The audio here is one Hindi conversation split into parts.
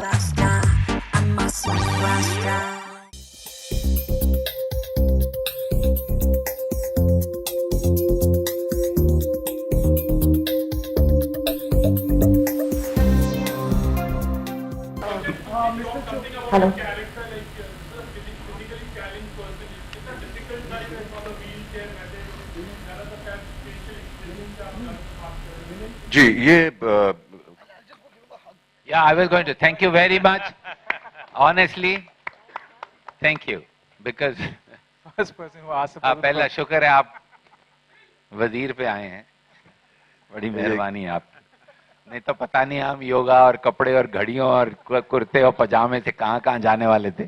superstar. I'm a superstar. Hello. जी ये Yeah, I was going to thank you very much. Honestly, thank you. Because First person who asked आप about पहला शुक्र है आप वजीर पे आए हैं, बड़ी मेहरबानी आप। नहीं तो पता नहीं हम योगा और कपड़े और घड़ियों और कुर्ते और पजामे से कहाँ कहाँ जाने वाले थे।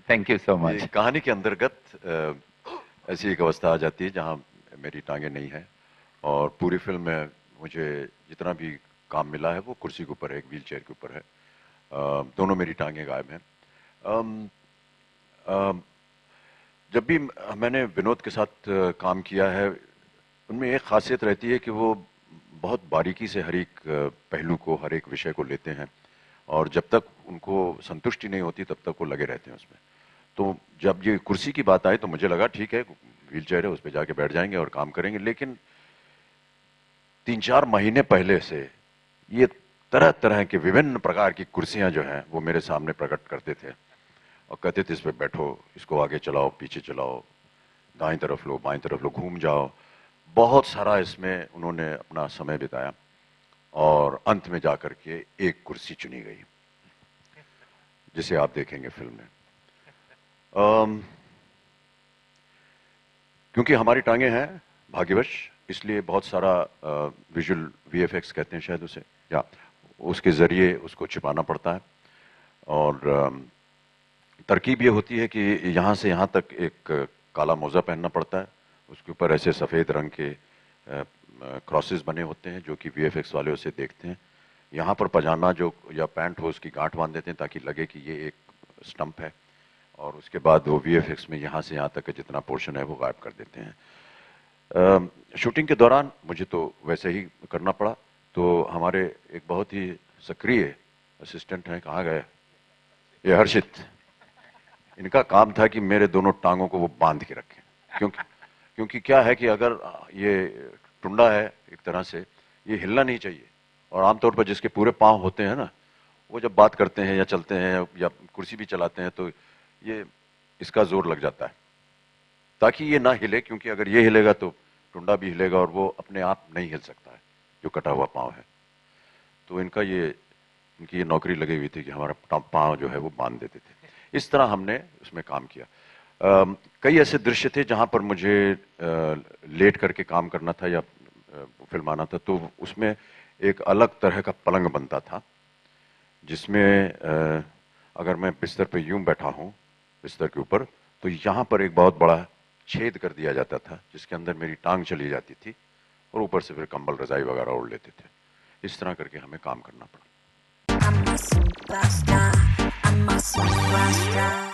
Thank you so much. कहानी के अंतर्गत ऐसी एक अवस्था आ जाती है जहां मेरी टांगे नहीं है और पूरी फिल्म में मुझे जितना भी काम मिला है वो कुर्सी के ऊपर है, एक व्हील चेयर के ऊपर है। दोनों मेरी टांगे गायब हैं। जब भी मैंने विनोद के साथ काम किया है उनमें एक खासियत रहती है कि वो बहुत बारीकी से हर एक पहलू को, हर एक विषय को लेते हैं और जब तक उनको संतुष्टि नहीं होती तब तक वो लगे रहते हैं उसमें। तो जब ये कुर्सी की बात आई तो मुझे लगा ठीक है, व्हील चेयर है, उस पर जाके बैठ जाएंगे और काम करेंगे। लेकिन 3-4 महीने पहले से ये तरह तरह के विभिन्न प्रकार की कुर्सियां जो हैं वो मेरे सामने प्रकट करते थे और कहते थे इस पे बैठो, इसको आगे चलाओ, पीछे चलाओ, दाएं तरफ लो, बाएं तरफ लो, घूम जाओ। बहुत सारा इसमें उन्होंने अपना समय बिताया और अंत में जाकर के एक कुर्सी चुनी गई जिसे आप देखेंगे फिल्म में। क्योंकि हमारी टांगे हैं भाग्यवश, इसलिए बहुत सारा विजुअल वीएफएक्स कहते हैं शायद उसे, या उसके जरिए उसको छिपाना पड़ता है। और तरकीब ये होती है कि यहाँ से यहाँ तक एक काला मोजा पहनना पड़ता है, उसके ऊपर ऐसे सफ़ेद रंग के क्रॉसेस बने होते हैं जो कि वीएफएक्स वाले उसे देखते हैं। यहाँ पर पजामा जो या पैंट हो उसकी गांठ बांध देते हैं ताकि लगे कि ये एक स्टंप है और उसके बाद वो वीएफएक्स में यहाँ से यहाँ तक का जितना पोर्शन है वो गायब कर देते हैं। शूटिंग के दौरान मुझे तो वैसे ही करना पड़ा। तो हमारे एक बहुत ही सक्रिय असिस्टेंट हैं, कहाँ गए, ये हर्षित, इनका काम था कि मेरे दोनों टांगों को वो बांध के रखें। क्योंकि क्या है कि अगर ये टुंडा है एक तरह से, ये हिलना नहीं चाहिए और आमतौर पर जिसके पूरे पांव होते हैं ना, वो जब बात करते हैं या चलते हैं या कुर्सी भी चलाते हैं तो ये इसका जोर लग जाता है ताकि ये ना हिले, क्योंकि अगर ये हिलेगा तो टुंडा भी हिलेगा और वो अपने आप नहीं हिल सकता है जो कटा हुआ पाँव है। तो इनकी ये नौकरी लगी हुई थी कि हमारा पाँव जो है वो बांध देते थे। इस तरह हमने उसमें काम किया। कई ऐसे दृश्य थे जहां पर मुझे लेट करके काम करना था या फिल्माना था, तो उसमें एक अलग तरह का पलंग बनता था जिसमें अगर मैं बिस्तर पे यूं बैठा हूं बिस्तर के ऊपर तो यहाँ पर एक बहुत बड़ा छेद कर दिया जाता था जिसके अंदर मेरी टांग चली जाती थी और ऊपर से फिर कंबल रजाई वगैरह ओढ़ लेते थे। इस तरह करके हमें काम करना पड़ा। I'm a superstar. I'm a superstar.